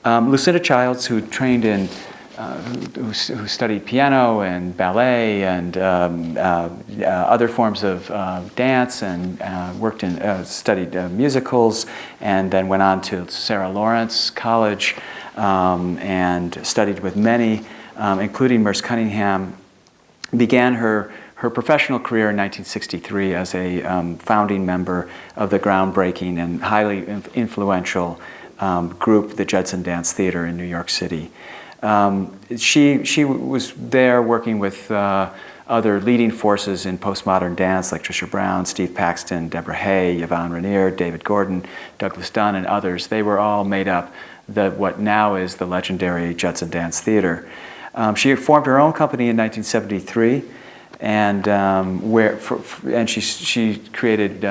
Lucinda Childs, who trained in, who studied piano and ballet and other forms of dance and worked in, studied musicals, and then went on to Sarah Lawrence College and studied with many, including Merce Cunningham, began her professional career in 1963 as a founding member of the groundbreaking and highly influential group, the Judson Dance Theater in New York City. She was there working with other leading forces in postmodern dance like Trisha Brown, Steve Paxton, Deborah Hay, Yvonne Rainier, David Gordon, Douglas Dunn, and others. They were all made up what now is the legendary Judson Dance Theater. She formed her own company in 1973, and she created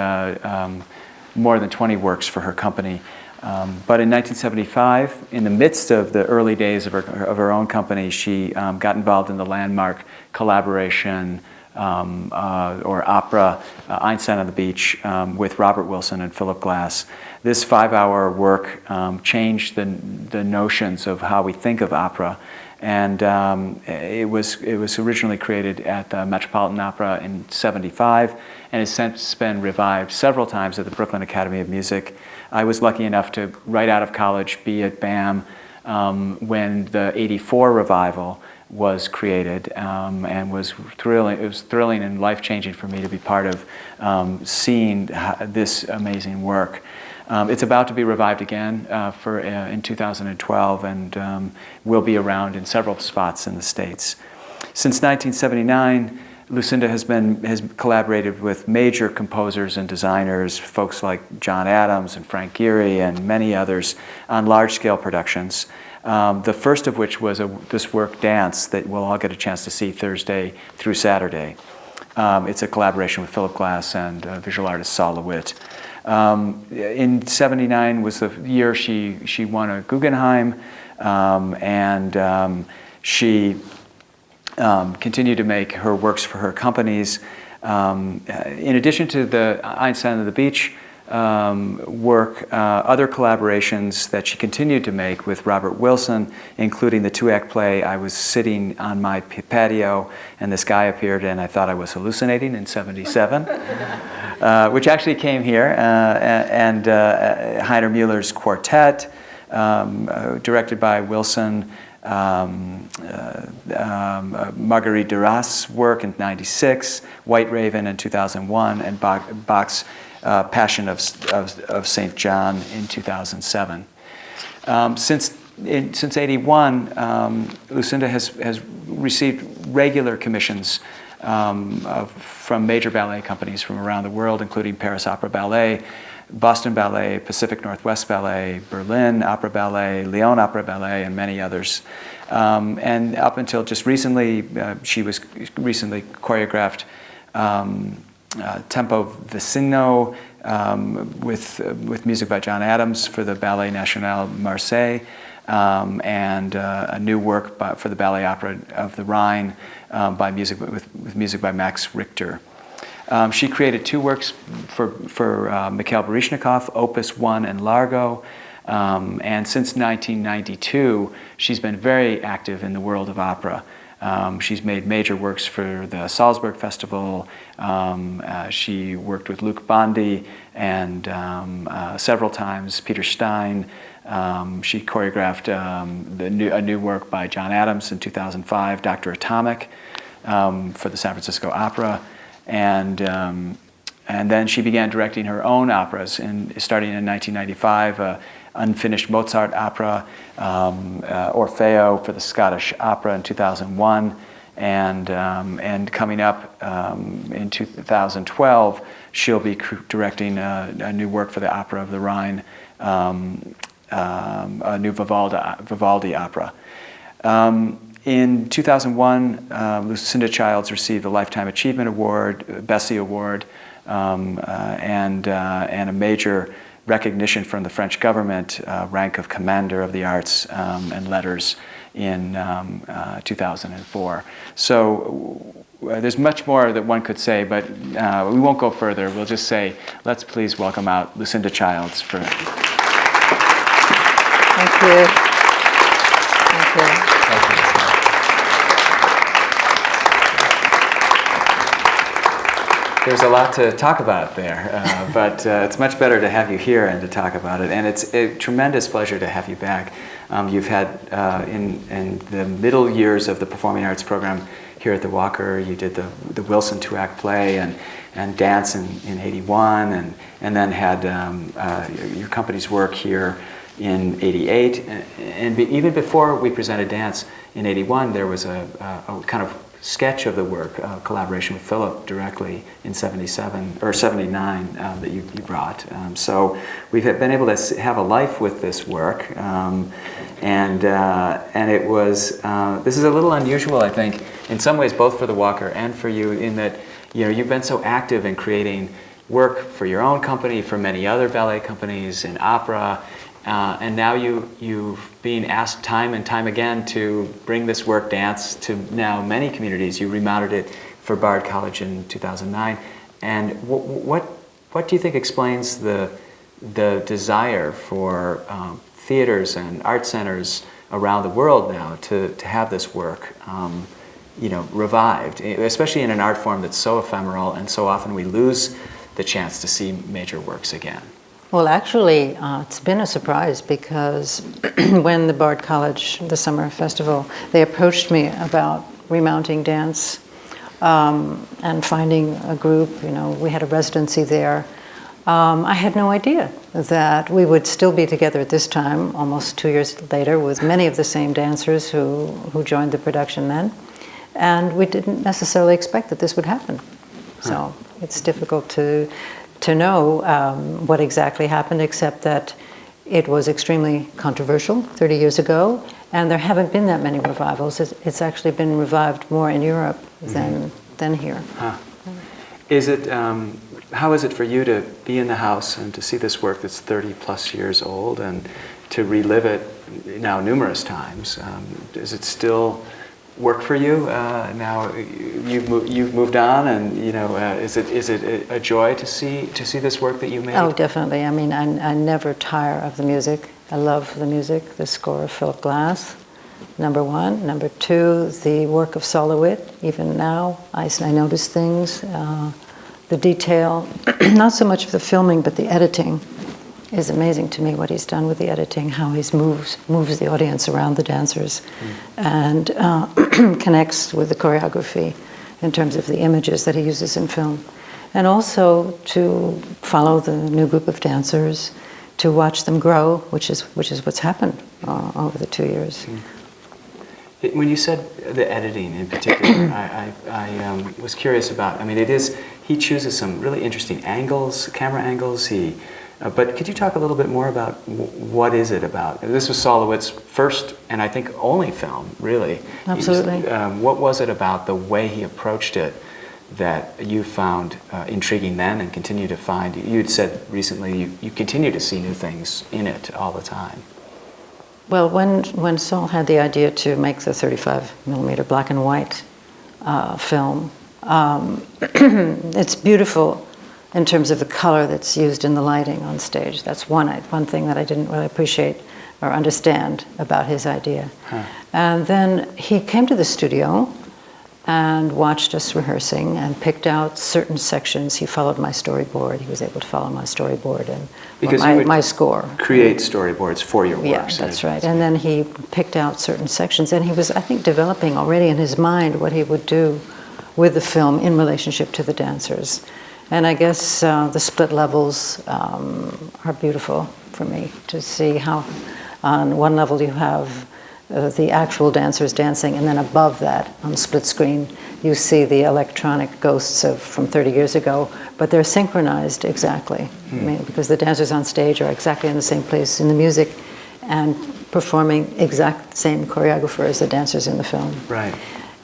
more than 20 works for her company. But in 1975, in the midst of the early days of her own company, she got involved in the landmark collaboration or opera Einstein on the Beach with Robert Wilson and Philip Glass. This 5-hour work changed the notions of how we think of opera, and it was originally created at the Metropolitan Opera in '75, and has since been revived several times at the Brooklyn Academy of Music. I was lucky enough to, right out of college, be at BAM when the '84 revival was created, and was thrilling. It was thrilling and life-changing for me to be part of seeing this amazing work. It's about to be revived again in 2012, and will be around in several spots in the States. Since 1979, Lucinda has collaborated with major composers and designers, folks like John Adams and Frank Gehry and many others, on large-scale productions. The first of which was this work, Dance, that we'll all get a chance to see Thursday through Saturday. It's a collaboration with Philip Glass and visual artist Saul Lewitt. In '79 was the year she won a Guggenheim, and she continued to make her works for her companies. In addition to the Einstein on the Beach work, other collaborations that she continued to make with Robert Wilson, including the 2-act play I Was Sitting on My Patio and This Guy Appeared and I Thought I Was Hallucinating in '77, which actually came here, and Heiner Muller's Quartet, directed by Wilson, Marguerite Duras' work in '96, White Raven in 2001, and Bach's Passion of St. John in 2007. Since '81, Lucinda has received regular commissions from major ballet companies from around the world, including Paris Opera Ballet, Boston Ballet, Pacific Northwest Ballet, Berlin Opera Ballet, Lyon Opera Ballet, and many others. And up until just recently, she was recently choreographed Tempo Vicino with music by John Adams for the Ballet National Marseille, and a new work for the Ballet Opera of the Rhine with music by Max Richter. She created 2 works for Mikhail Baryshnikov, Opus 1 and Largo, and since 1992, she's been very active in the world of opera. She's made major works for the Salzburg Festival. She worked with Luc Bondy and several times Peter Stein. She choreographed a new work by John Adams in 2005, Dr. Atomic, for the San Francisco Opera. And then she began directing her own operas, starting in 1995, unfinished Mozart opera, Orfeo for the Scottish Opera in 2001, and coming up in 2012, she'll be directing a new work for the Opera of the Rhine, a new Vivaldi opera. In 2001, Lucinda Childs received the Lifetime Achievement Award, Bessie Award, and a major recognition from the French government, rank of Commander of the Arts and Letters in 2004. So there's much more that one could say, but we won't go further. We'll just say, let's please welcome out Lucinda Childs for... Thank you. Thank you. Thank you. There's a lot to talk about there, but it's much better to have you here and to talk about it. And it's a tremendous pleasure to have you back. You've had, in the middle years of the Performing Arts program here at the Walker, you did the Wilson two-act play and dance in 81, and then had your company's work here in 88. And even before we presented dance in 81, there was a kind of sketch of the work, collaboration with Philip directly in 77 or 79 that you brought. So we've been able to have a life with this work, and it was this is a little unusual, I think, in some ways, both for the Walker and for you, in that you've been so active in creating work for your own company, for many other ballet companies, in opera. And now you've been asked time and time again to bring this work, dance, to now many communities. You remounted it for Bard College in 2009. And what do you think explains the desire for theaters and art centers around the world now to have this work revived, especially in an art form that's so ephemeral, and so often we lose the chance to see major works again? Well, actually, it's been a surprise, because when the Bard College, the summer festival, they approached me about remounting dance and finding a group. We had a residency there. I had no idea that we would still be together at this time, almost 2 years later, with many of the same dancers who joined the production then. And we didn't necessarily expect that this would happen. So it's difficult to know what exactly happened, except that it was extremely controversial 30 years ago, and there haven't been that many revivals. It's actually been revived more in Europe than here. Huh. How is it for you to be in the house and to see this work that's 30 plus years old and to relive it now numerous times? Does it still work for you now? You've moved on, and is it a joy to see this work that you made? Oh, definitely. I mean, I never tire of the music. I love the music. The score of Philip Glass, number one. Number two, the work of Lewitt. Even now, I notice things. The detail, not so much of the filming, but the editing is amazing to me, what he's done with the editing, how he moves the audience around the dancers and connects with the choreography in terms of the images that he uses in film. And also to follow the new group of dancers, to watch them grow, which is what's happened over the 2 years. When you said the editing in particular, I was curious about, he chooses some really interesting angles, camera angles, but could you talk a little bit more about what is it about? This was Lewitt's first and I think only film, really. Absolutely. What was it about the way he approached it that you found intriguing then and continue to find? You'd said recently you continue to see new things in it all the time. Well, when Saul had the idea to make the 35mm black and white film, it's beautiful in terms of the color that's used in the lighting on stage. That's one thing that I didn't really appreciate or understand about his idea. Huh. And then he came to the studio and watched us rehearsing and picked out certain sections. He followed my storyboard. He was able to follow my storyboard and my score. Create storyboards for your works. Yeah, that's right. And then he picked out certain sections, and he was, I think, developing already in his mind what he would do with the film in relationship to the dancers. And I guess the split levels are beautiful for me to see how on one level you have the actual dancers dancing, and then above that on the split screen you see the electronic ghosts from 30 years ago, but they're synchronized exactly. Because the dancers on stage are exactly in the same place in the music and performing exact same choreographer as the dancers in the film. Right.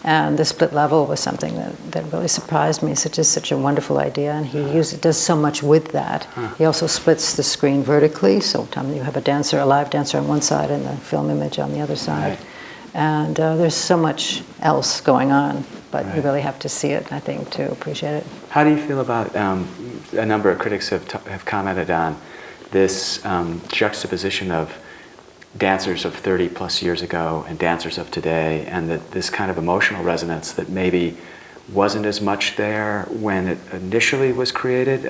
And the split level was something that really surprised me. It's just such a wonderful idea, and he does so much with that. He also splits the screen vertically, so you have a live dancer on one side and the film image on the other side. Right. And there's so much else going on, but you really have to see it, I think, to appreciate it. How do you feel about, a number of critics have commented on this juxtaposition of dancers of 30 plus years ago and dancers of today, and that this kind of emotional resonance that maybe wasn't as much there when it initially was created,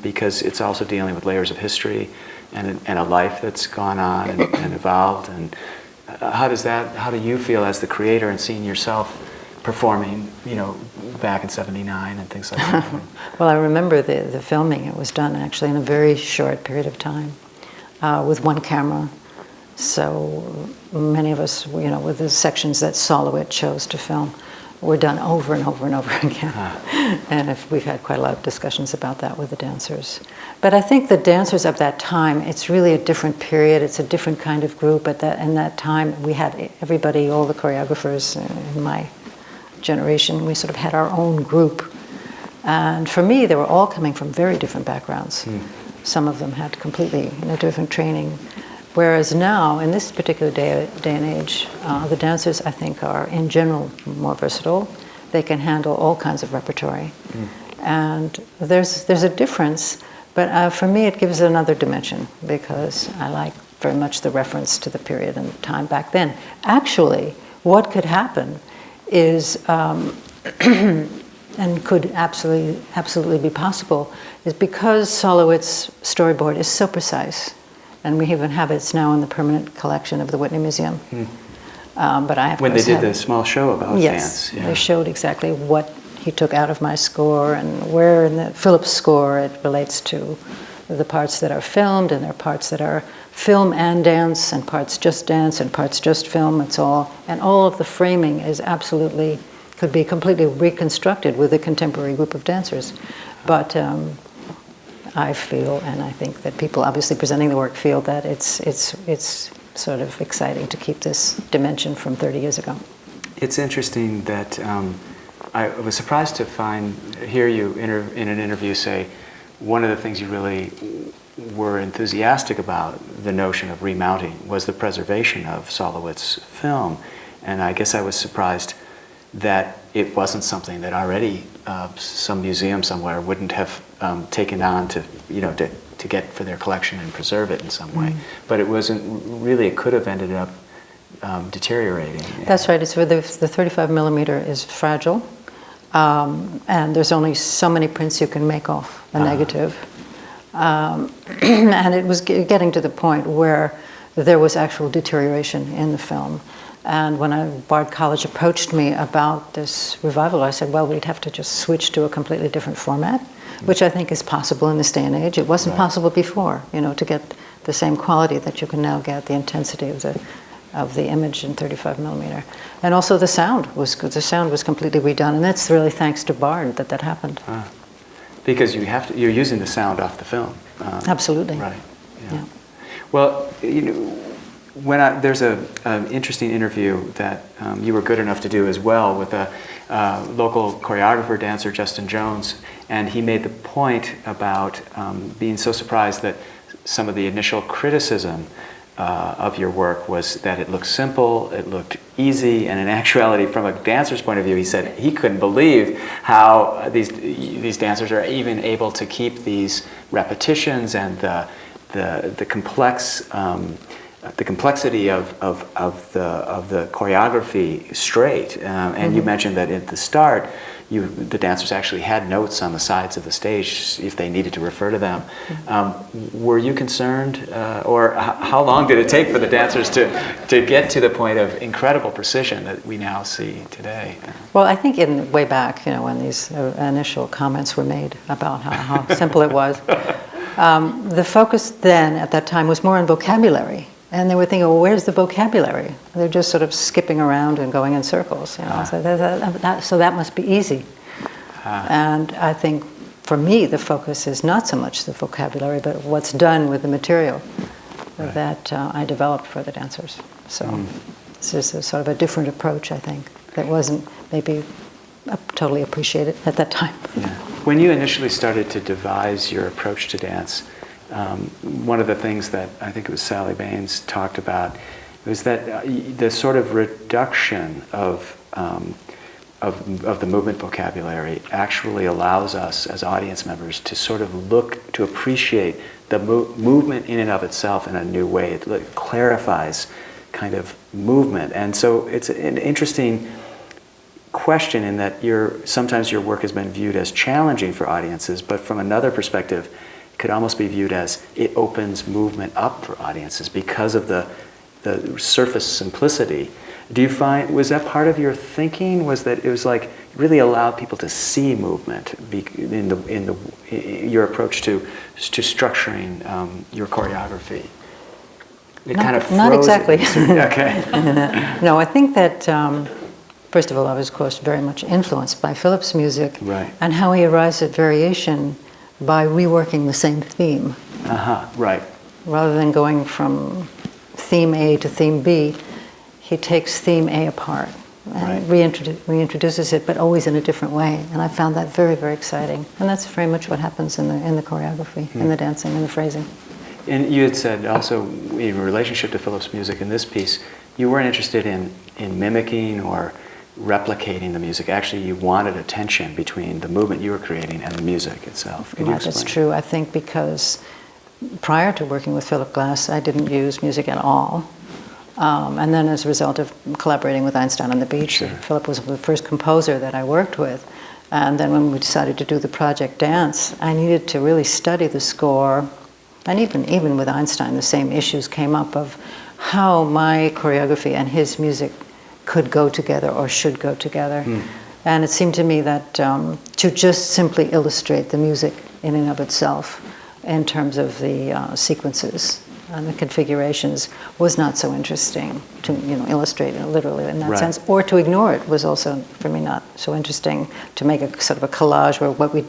because it's also dealing with layers of history and a life that's gone on and evolved. And how do you feel as the creator and seeing yourself performing, back in '79 and things like that? Well, I remember the filming. It was done actually in a very short period of time with one camera. So many of us, with the sections that Lewitt chose to film, were done over and over and over again. And we've had quite a lot of discussions about that with the dancers. But I think the dancers of that time, it's really a different period. It's a different kind of group. In that time, we had everybody, all the choreographers in my generation, we sort of had our own group. And for me, they were all coming from very different backgrounds. Some of them had completely different training. Whereas now, in this particular day and age, the dancers, I think, are in general more versatile. They can handle all kinds of repertory. And there's a difference, but for me it gives another dimension, because I like very much the reference to the period and time back then. Actually, what could happen is, and could absolutely be possible, is because Lewitt's storyboard is so precise, and we even have it now in the permanent collection of the Whitney Museum. But I have when they did the small show about yes, dance. They showed exactly what he took out of my score and where in the Philip's score it relates to the parts that are filmed, and there are parts that are film and dance, and parts just dance, and parts just film. It's all, and all of the framing is absolutely, could be completely reconstructed with a contemporary group of dancers. But I feel, and I think that people obviously presenting the work feel, that it's sort of exciting to keep this dimension from 30 years ago. It's interesting that I was surprised to hear you in an interview say one of the things you really were enthusiastic about, the notion of remounting, was the preservation of Lewitt's film. And I guess I was surprised that it wasn't something that already some museum somewhere wouldn't have taken on to get for their collection and preserve it in some way. But it wasn't really, it could have ended up deteriorating. That's right. It's where the 35 millimeter is fragile, and there's only so many prints you can make off a negative. And it was getting to the point where there was actual deterioration in the film. And when Bard College approached me about this revival, I said, well, we'd have to just switch to a completely different format, which I think is possible in this day and age. It wasn't possible before, to get the same quality that you can now get, the intensity of the image in 35 millimeter. And also the sound was good. The sound was completely redone, and that's really thanks to Bard that happened. Because you're using the sound off the film. Absolutely. Right. Yeah. Well, there's an interesting interview that you were good enough to do as well with a local choreographer, dancer, Justin Jones, and he made the point about being so surprised that some of the initial criticism of your work was that it looked simple, it looked easy, and in actuality, from a dancer's point of view, he said he couldn't believe how these dancers are even able to keep these repetitions and the complexity of the choreography straight. And you mentioned that at the start, the dancers actually had notes on the sides of the stage if they needed to refer to them. Were you concerned, or how long did it take for the dancers to get to the point of incredible precision that we now see today? Well, I think way back, when these initial comments were made about how simple it was, the focus then at that time was more on vocabulary. And they were thinking, well, where's the vocabulary? They're just sort of skipping around and going in circles. So that must be easy. And I think for me, the focus is not so much the vocabulary, but what's done with the material that I developed for the dancers. So this is sort of a different approach, I think, that wasn't maybe totally appreciated at that time. Yeah. When you initially started to devise your approach to dance, one of the things that I think it was Sally Baines talked about was that the sort of reduction of of the movement vocabulary actually allows us as audience members to sort of look, to appreciate the movement in and of itself in a new way. It clarifies kind of movement. And so it's an interesting question in that sometimes your work has been viewed as challenging for audiences, but from another perspective, it could almost be viewed as it opens movement up for audiences because of the surface simplicity. Do you find, was that part of your thinking? Was that it was like really allowed people to see movement in your approach to structuring your choreography? Not exactly. Okay. No, I think that first of all, I was, of course, very much influenced by Philip's music, right, and how he arrives at variation by reworking the same theme. Right. Rather than going from theme A to theme B, he takes theme A apart and reintroduces it, but always in a different way. And I found that very, very exciting. And that's very much what happens in the choreography, in the dancing, and the phrasing. And you had said also, in relationship to Philip's music in this piece, you weren't interested in mimicking or replicating the music. Actually, you wanted a tension between the movement you were creating and the music itself. Could you explain? That's true. I think because prior to working with Philip Glass, I didn't use music at all. And then as a result of collaborating with Einstein on the Beach, Sure. Philip was the first composer that I worked with. And then when we decided to do the project Dance, I needed to really study the score. And even with Einstein, the same issues came up of how my choreography and his music could go together or should go together. And it seemed to me that to just simply illustrate the music in and of itself in terms of the sequences and the configurations was not so interesting to illustrate it literally in that sense, or to ignore it was also for me not so interesting. To make a sort of a collage where what we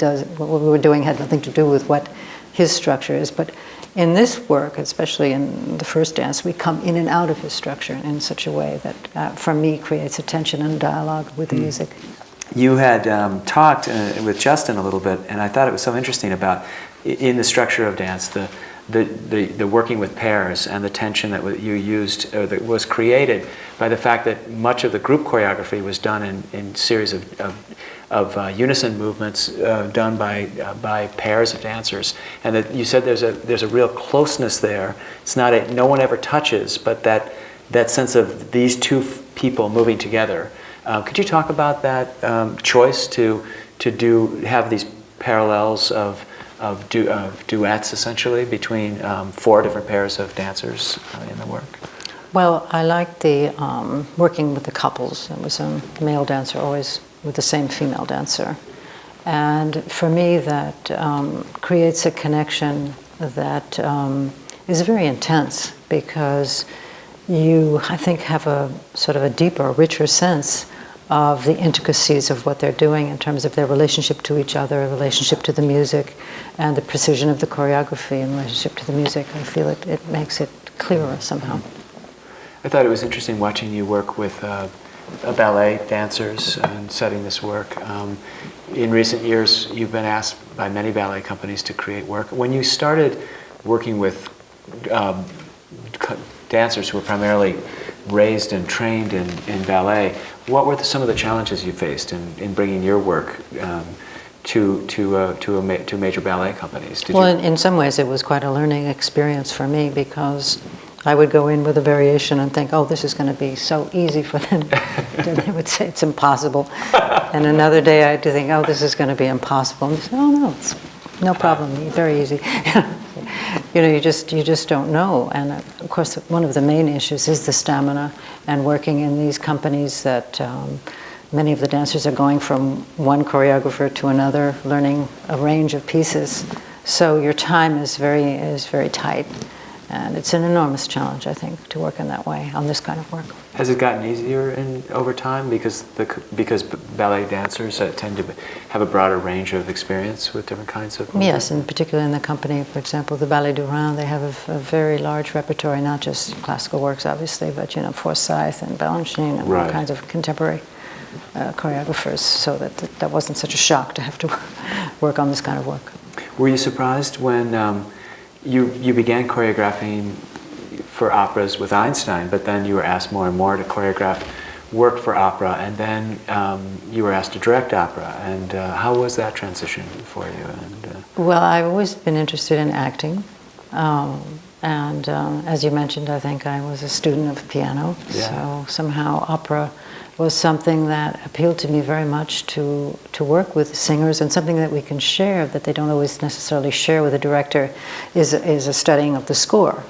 were doing had nothing to do with what his structure is. But in this work, especially in the first dance, we come in and out of his structure in such a way that, for me, creates a tension and a dialogue with the music. You had talked with Justin a little bit, and I thought it was so interesting about, in the structure of dance, the working with pairs and the tension that you used, or that was created by the fact that much of the group choreography was done in series of unison movements done by pairs of dancers, and that you said there's a real closeness there. It's not no one ever touches, but that sense of these two people moving together. Could you talk about that choice to have these parallels of duets essentially between 4 different pairs of dancers in the work? Well, I liked the working with the couples. It was a male dancer always with the same female dancer. And for me, that creates a connection that is very intense, because you, I think, have a sort of a deeper, richer sense of the intricacies of what they're doing in terms of their relationship to each other, relationship to the music, and the precision of the choreography in relationship to the music. I feel it makes it clearer somehow. I thought it was interesting watching you work with ballet dancers and setting this work. In recent years, you've been asked by many ballet companies to create work. When you started working with dancers who were primarily raised and trained in ballet, what were some of the challenges you faced in bringing your work to major ballet companies? In some ways it was quite a learning experience for me, because I would go in with a variation and think, oh, this is going to be so easy for them. Then they would say it's impossible. And another day I'd think, oh, this is going to be impossible. And they say, oh, no, it's no problem, very easy. You just don't know. And of course, one of the main issues is the stamina, and working in these companies that many of the dancers are going from one choreographer to another, learning a range of pieces. So your time is very tight. And it's an enormous challenge, I think, to work in that way, on this kind of work. Has it gotten easier over time because ballet dancers tend to have a broader range of experience with different kinds of movement? Yes, and particularly in the company, for example, the Ballet du Rhin, they have a very large repertoire, not just classical works, obviously, but Forsyth and Balanchine and all kinds of contemporary choreographers, so that wasn't such a shock to have to work on this kind of work. Were you surprised when you began choreographing for operas with Einstein, but then you were asked more and more to choreograph work for opera, and then you were asked to direct opera. And how was that transition for you? And, Well, I've always been interested in acting. And as you mentioned, I think I was a student of piano. Yeah. So somehow opera was something that appealed to me very much to work with singers, and something that we can share that they don't always necessarily share with a director is a studying of the score.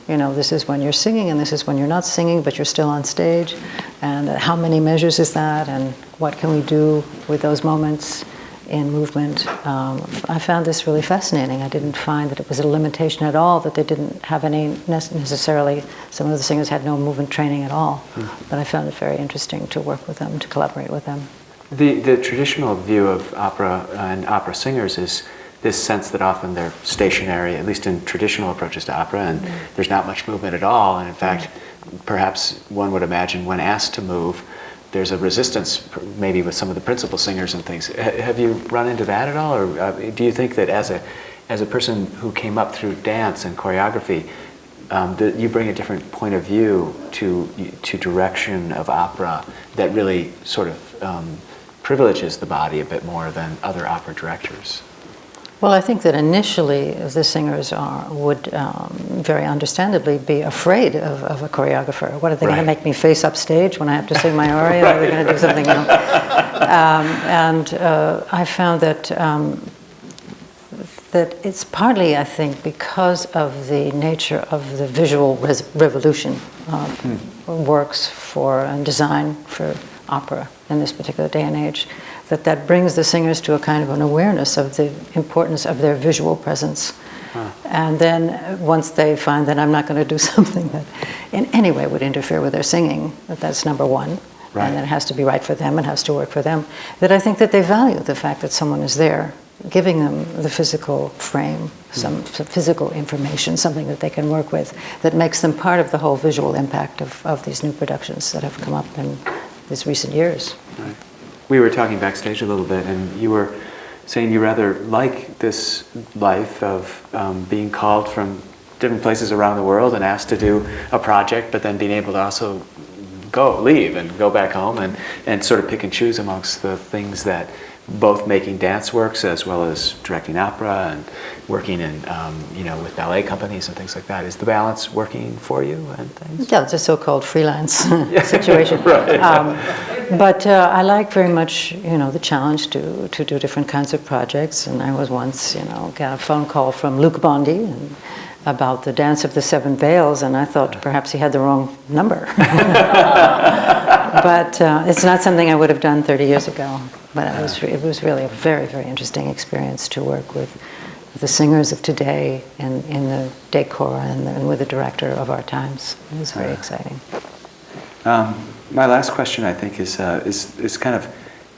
You know, this is when you're singing and this is when you're not singing, but you're still on stage. And how many measures is that, and what can we do with those moments in movement? I found this really fascinating. I didn't find that it was a limitation at all, that they didn't have any necessarily, some of the singers had no movement training at all. But I found it very interesting to work with them, to collaborate with them. The traditional view of opera and opera singers is this sense that often they're stationary, at least in traditional approaches to opera, and there's not much movement at all. And in fact, perhaps one would imagine when asked to move, there's a resistance, maybe with some of the principal singers and things. Have you run into that at all, or do you think that as a person who came up through dance and choreography, that you bring a different point of view to direction of opera that really sort of privileges the body a bit more than other opera directors? Well, I think that initially the singers would very understandably be afraid of a choreographer. What are they going to make me face up stage when I have to sing my aria? Or are they going to do something else? I found that it's partly, I think, because of the nature of the visual revolution works for and design for opera in this particular day and age, that brings the singers to a kind of an awareness of the importance of their visual presence. And then once they find that I'm not going to do something that in any way would interfere with their singing, that's number one, and that it has to be right for them, it has to work for them, that I think that they value the fact that someone is there giving them the physical frame, some physical information, something that they can work with, that makes them part of the whole visual impact of these new productions that have come up in these recent years. Right. We were talking backstage a little bit, and you were saying you rather like this life of being called from different places around the world and asked to do a project, but then being able to also leave and go back home and sort of pick and choose amongst the things that both making dance works as well as directing opera and working in, with ballet companies and things like that. Is the balance working for you and things? Yeah, it's a so-called freelance situation. But I like very much, the challenge to do different kinds of projects. And I was once, got a phone call from Luc Bondy about the Dance of the Seven Veils, and I thought perhaps he had the wrong number. But it's not something I would have done 30 years ago. But it was really a very, very interesting experience to work with the singers of today and in the decor and with the director of our times. It was very exciting. My last question, I think, is kind of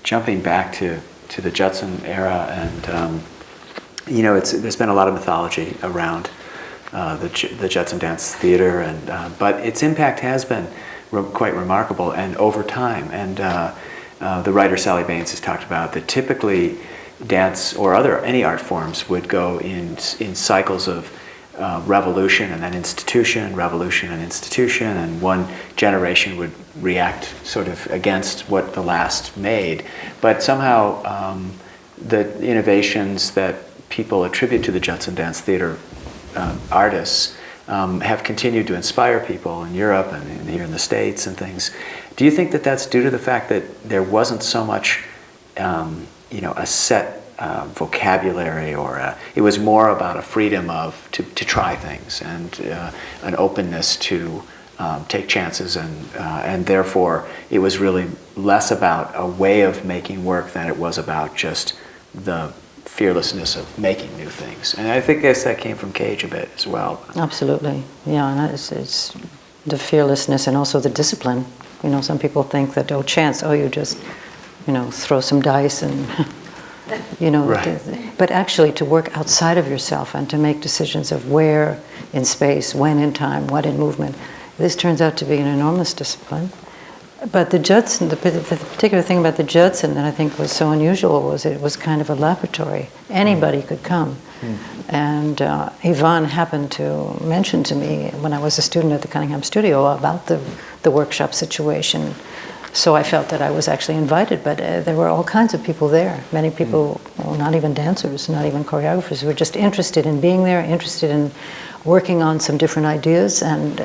jumping back to the Judson era, and there's been a lot of mythology around the Judson Dance Theater, but its impact has been quite remarkable, and over time. And the writer Sally Baines has talked about that typically dance or any art forms would go in cycles of revolution and then institution, revolution and institution, and one generation would react sort of against what the last made. But somehow the innovations that people attribute to the Judson Dance Theater artists have continued to inspire people in Europe and here in the States and things. Do you think that that's due to the fact that there wasn't so much, a set vocabulary, or it was more about a freedom to try things and an openness to take chances, and therefore it was really less about a way of making work than it was about just the fearlessness of making new things. And I think that came from Cage a bit as well. Absolutely, yeah, and it's the fearlessness and also the discipline. Some people think that, chance, you just, throw some dice and, but actually to work outside of yourself and to make decisions of where in space, when in time, what in movement, this turns out to be an enormous discipline. But the Judson, the particular thing about the Judson that I think was so unusual was it was kind of a laboratory. Anybody could come. And Yvonne happened to mention to me when I was a student at the Cunningham Studio about the workshop situation. So I felt that I was actually invited, but there were all kinds of people there. Many people, well, not even dancers, not even choreographers, who were just interested in being there, interested in working on some different ideas, and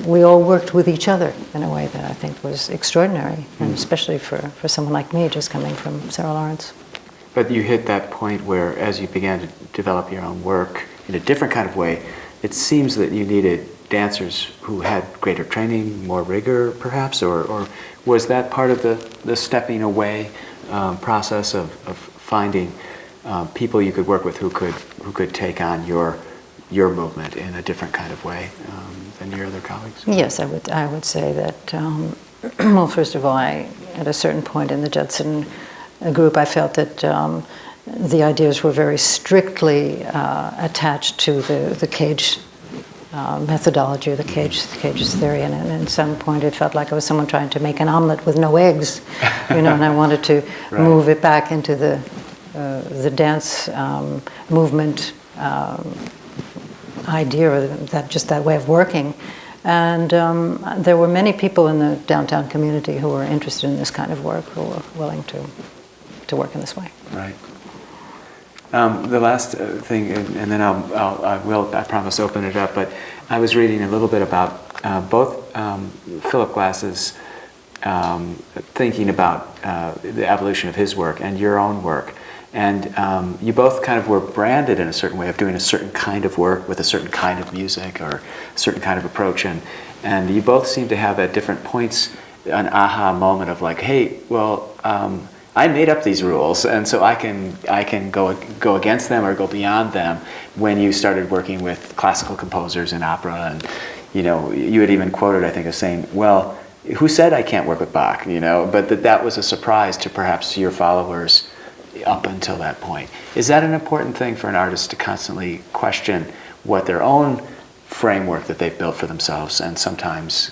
we all worked with each other in a way that I think was extraordinary, and especially for someone like me, just coming from Sarah Lawrence. But you hit that point where, as you began to develop your own work in a different kind of way, it seems that you needed dancers who had greater training, more rigor, perhaps, or was that part of the stepping away process of finding people you could work with who could take on your movement in a different kind of way than your other colleagues? Yes, I would say that. Well, first of all, at a certain point in the Judson group, I felt that the ideas were very strictly attached to the cage methodology, or the cages theory, and at some point it felt like I was someone trying to make an omelet with no eggs, and I wanted to Right. move it back into the dance movement idea, or that way of working. And there were many people in the downtown community who were interested in this kind of work, who were willing to work in this way. Right. The last thing, and then I promise, open it up. But I was reading a little bit about both Philip Glass's thinking about the evolution of his work and your own work, and you both kind of were branded in a certain way of doing a certain kind of work with a certain kind of music or a certain kind of approach, and you both seem to have at different points an aha moment of like, hey, well. I made up these rules, and so I can go against them or go beyond them. When you started working with classical composers in opera, and you had even quoted, I think, as saying, "Well, who said I can't work with Bach?" But that was a surprise to perhaps your followers up until that point. Is that an important thing for an artist to constantly question what their own framework that they've built for themselves, and sometimes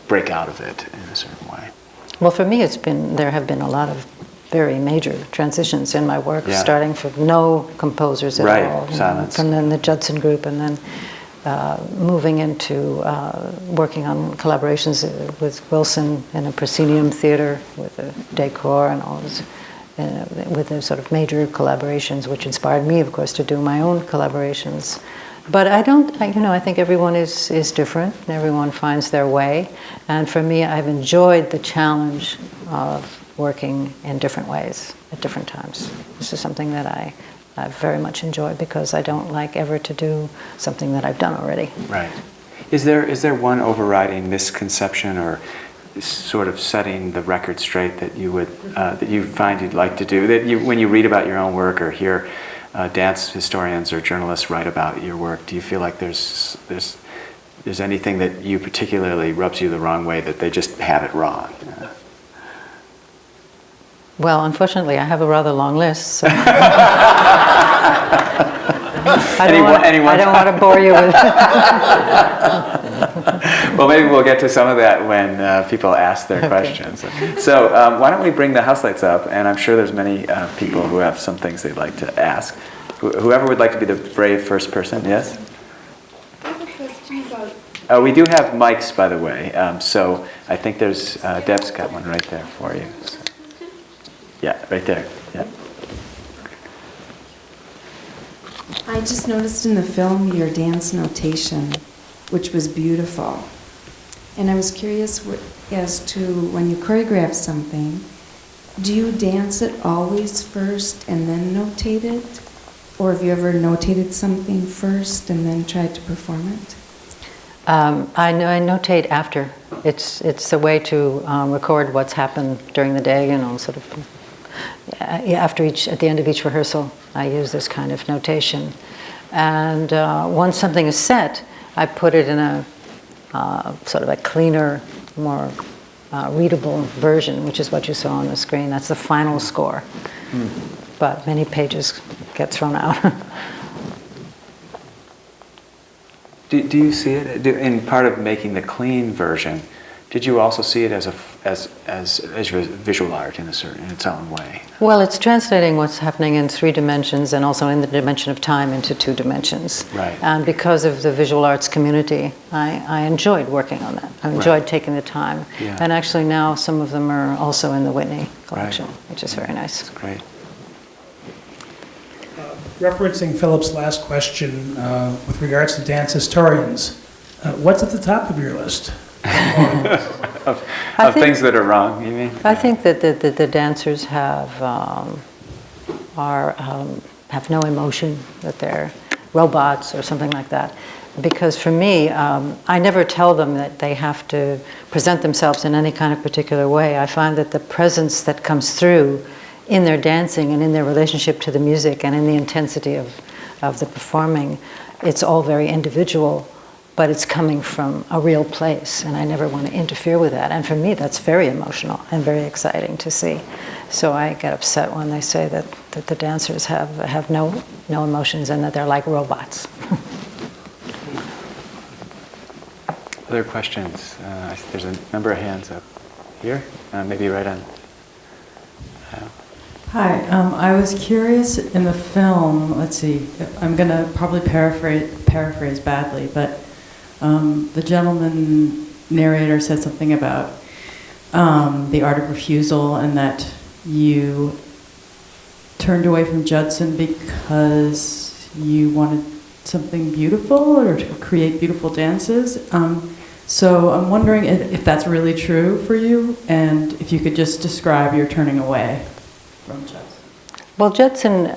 break out of it in a certain way? Well, for me, there have been a lot of very major transitions in my work, starting from no composers at all, silence, from then the Judson group, and then moving into working on collaborations with Wilson in a proscenium theater with the decor and all this, with the sort of major collaborations, which inspired me, of course, to do my own collaborations. But I think everyone is different, and everyone finds their way. And for me, I've enjoyed the challenge of working in different ways at different times. This is something that I very much enjoy, because I don't like ever to do something that I've done already. Right. Is there one overriding misconception or sort of setting the record straight that you would that you find you'd like to do, that when you read about your own work or hear dance historians or journalists write about your work, do you feel like there's anything that you particularly rubs you the wrong way, that they just have it wrong? Well, unfortunately, I have a rather long list, so I don't want to bore you with Well, maybe we'll get to some of that when people ask their questions. So why don't we bring the house lights up, and I'm sure there's many people who have some things they'd like to ask. Whoever would like to be the brave first person, yes? I have a question about... We do have mics, by the way, so I think there's, Deb's got one right there for you. So. Yeah, right there, yeah. I just noticed in the film your dance notation, which was beautiful. And I was curious as to when you choreograph something, do you dance it always first and then notate it? Or have you ever notated something first and then tried to perform it? I notate after. It's a way to record what's happened during the day, sort of at the end of each rehearsal, I use this kind of notation. And once something is set, I put it in a sort of a cleaner, more readable version, which is what you saw on the screen. That's the final score. But many pages get thrown out. Do you see it in part of making the clean version? Did you also see it as visual art in its own way? Well, it's translating what's happening in 3 dimensions and also in the dimension of time into 2 dimensions. Right. And because of the visual arts community, I enjoyed working on that. I enjoyed taking the time. Yeah. And actually now some of them are also in the Whitney collection, Right. which is very nice. That's great. Referencing Philip's last question with regards to dance historians, what's at the top of your list? of I think- things that are wrong, you mean? I think that the dancers have no emotion, that they're robots or something like that. Because for me, I never tell them that they have to present themselves in any kind of particular way. I find that the presence that comes through in their dancing and in their relationship to the music and in the intensity of the performing, it's all very individual, but it's coming from a real place, and I never want to interfere with that. And for me, that's very emotional and very exciting to see. So I get upset when they say that the dancers have no emotions and that they're like robots. Other questions? There's a number of hands up here, maybe right on. Hi, I was curious in the film, let's see, I'm going to probably paraphrase badly, but the gentleman narrator said something about the art of refusal and that you turned away from Judson because you wanted something beautiful or to create beautiful dances. So I'm wondering if that's really true for you, and if you could just describe your turning away from Judson. Well, Judson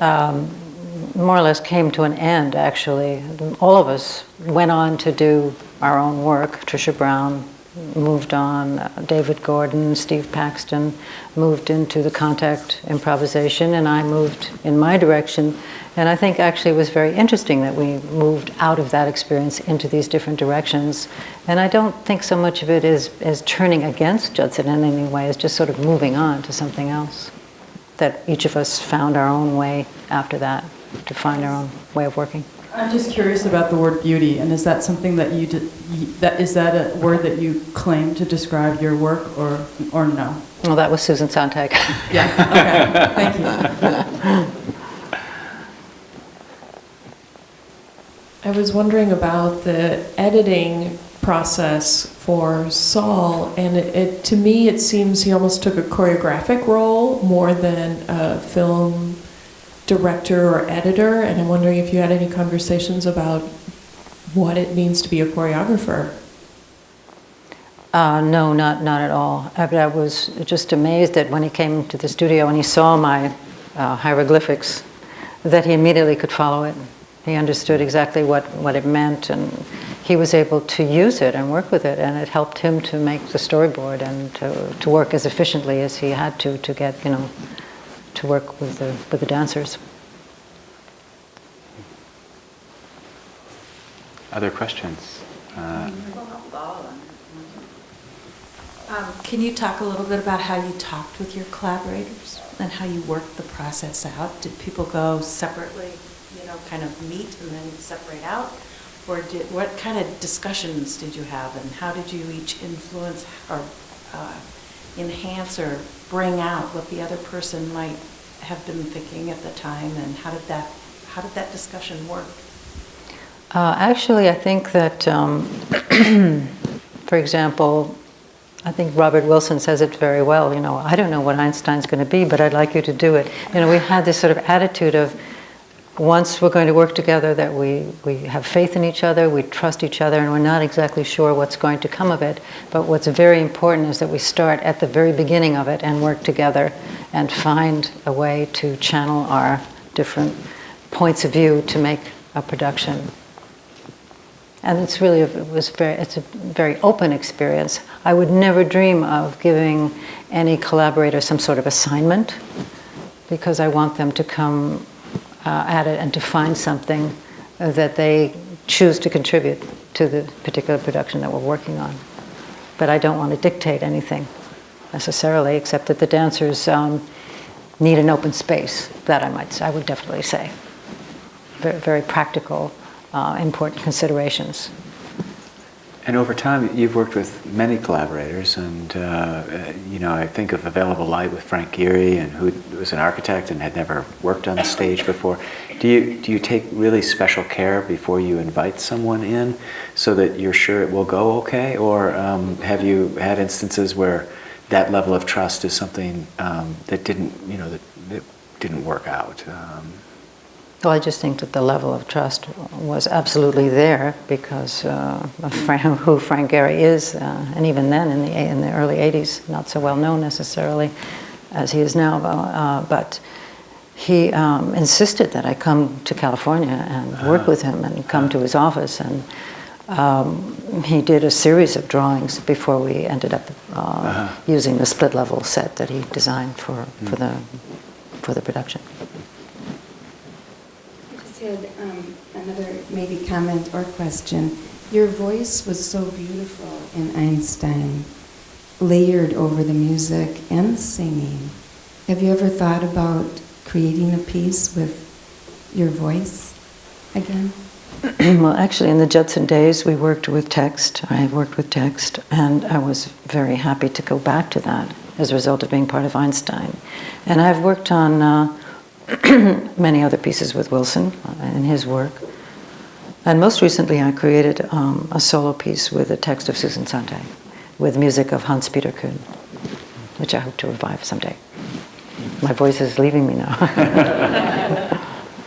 more or less came to an end, actually. All of us went on to do our own work. Tricia Brown moved on, David Gordon, Steve Paxton moved into the contact improvisation, and I moved in my direction. And I think actually it was very interesting that we moved out of that experience into these different directions. And I don't think so much of it is turning against Judson in any way, it's just sort of moving on to something else. That each of us found our own way after that, to find our own way of working. I'm just curious about the word beauty, and is that something that is that a word that you claim to describe your work, or no? Well, that was Susan Sontag. Yeah, okay, thank you. I was wondering about the editing process for Saul, and it to me it seems he almost took a choreographic role more than a film director or editor, and I'm wondering if you had any conversations about what it means to be a choreographer. No, not at all. I was just amazed that when he came to the studio and he saw my hieroglyphics, that he immediately could follow it. He understood exactly what it meant, and he was able to use it and work with it, and it helped him to make the storyboard and to work as efficiently as he had to get, to work with the dancers. Other questions? Can you talk a little bit about how you talked with your collaborators and how you worked the process out? Did people go separately, kind of meet and then separate out? Or what kind of discussions did you have, and how did you each influence or enhance or bring out what the other person might have been thinking at the time, and how did that discussion work? Actually, I think that, for example, I think Robert Wilson says it very well, I don't know what Einstein's going to be, but I'd like you to do it. We had this sort of attitude of, once we're going to work together, that we have faith in each other, we trust each other, and we're not exactly sure what's going to come of it. But what's very important is that we start at the very beginning of it and work together and find a way to channel our different points of view to make a production. And it's a very open experience. I would never dream of giving any collaborator some sort of assignment, because I want them to come at it and to find something that they choose to contribute to the particular production that we're working on. But I don't want to dictate anything necessarily, except that the dancers need an open space. That I would definitely say. Very, very practical, important considerations. And over time, you've worked with many collaborators, and I think of Available Light with Frank Gehry, and who was an architect and had never worked on the stage before. Do you take really special care before you invite someone in, so that you're sure it will go okay, or have you had instances where that level of trust is something that didn't work out? Well, I just think that the level of trust was absolutely there because of who Frank Gehry is, and even then in the early 80s, not so well known necessarily as he is now, but he insisted that I come to California and work with him and come to his office, and he did a series of drawings before we ended up using the split level set that he designed for the production. Had another maybe comment or question. Your voice was so beautiful in Einstein, layered over the music and singing. Have you ever thought about creating a piece with your voice again? Well, actually, in the Judson days, we worked with text. I worked with text, and I was very happy to go back to that as a result of being part of Einstein. And I've worked on many other pieces with Wilson in his work. And most recently I created a solo piece with a text of Susan Sontag, with music of Hans-Peter Kuhn, which I hope to revive someday. My voice is leaving me now.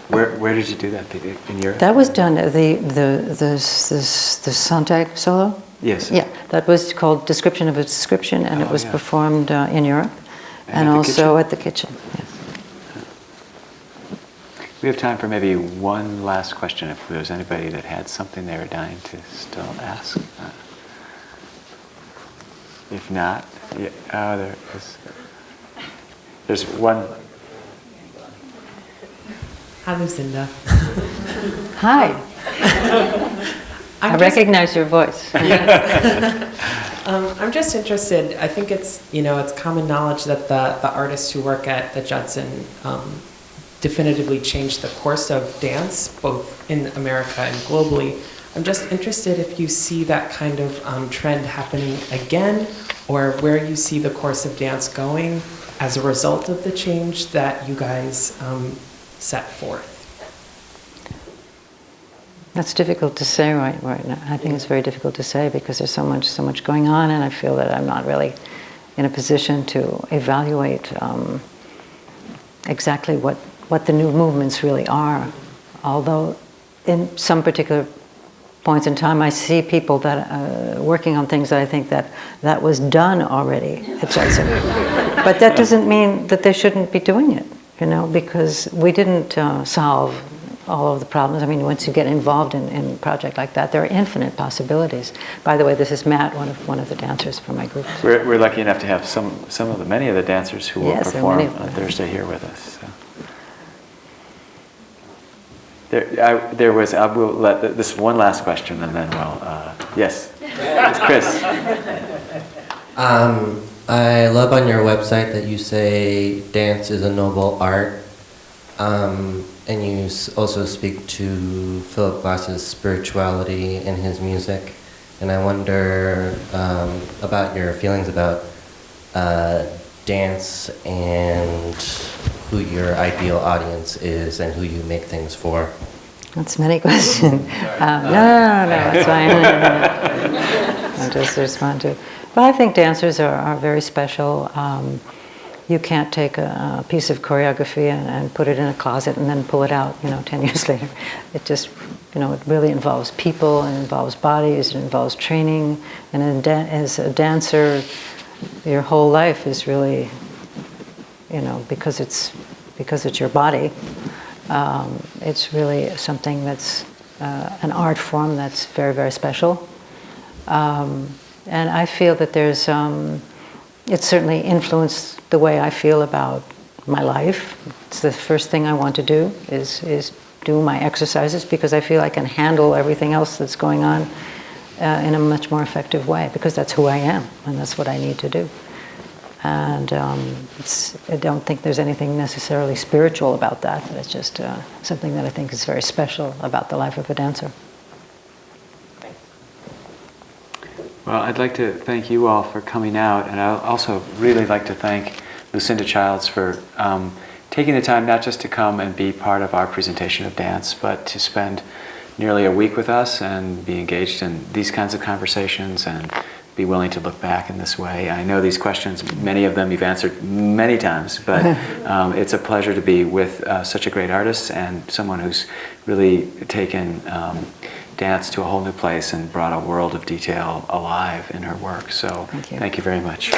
Where did you do that? In Europe? That was done, the Sontag Solo? Yes. Yeah, that was called Description of a Description, and it was performed in Europe, and also at the kitchen. Yes. We have time for maybe one last question, if there's anybody that had something they were dying to still ask. If not, there's one. Hi, Lucinda. Hi. I recognize your voice. I'm just interested. I think it's common knowledge that the artists who work at the Judson definitively changed the course of dance, both in America and globally. I'm just interested if you see that kind of trend happening again, or where you see the course of dance going as a result of the change that you guys set forth. That's difficult to say right now. I think it's very difficult to say because there's so much going on, and I feel that I'm not really in a position to evaluate exactly what the new movements really are. Although in some particular points in time I see people that working on things that I think that was done already at Judson. But that doesn't mean that they shouldn't be doing it, because we didn't solve all of the problems. I mean, once you get involved in a project like that, there are infinite possibilities. By the way, this is Matt, one of the dancers for my group. We're lucky enough to have many of the dancers who will perform on Thursday here with us. So. I will let this one last question, and then we'll. Yes, it's Chris. I love on your website that you say dance is a noble art, and you also speak to Philip Glass's spirituality in his music, and I wonder about your feelings about dance and who your ideal audience is and who you make things for. That's many questions. No, it's fine. I'll just respond to it. Well, I think dancers are very special. You can't take a piece of choreography and put it in a closet and then pull it out, 10 years later. It just, it really involves people, it involves bodies, it involves training. And as a dancer, your whole life is really, because it's your body, it's really something that's an art form that's very, very special. And I feel that there's, it's certainly influenced the way I feel about my life. It's the first thing I want to do is do my exercises because I feel I can handle everything else that's going on in a much more effective way because that's who I am and that's what I need to do. And I don't think there's anything necessarily spiritual about that. It's just something that I think is very special about the life of a dancer. Well, I'd like to thank you all for coming out, and I'd also really like to thank Lucinda Childs for taking the time not just to come and be part of our presentation of dance, but to spend nearly a week with us and be engaged in these kinds of conversations and be willing to look back in this way. I know these questions, many of them you've answered many times, but it's a pleasure to be with such a great artist and someone who's really taken dance to a whole new place and brought a world of detail alive in her work. So thank you very much.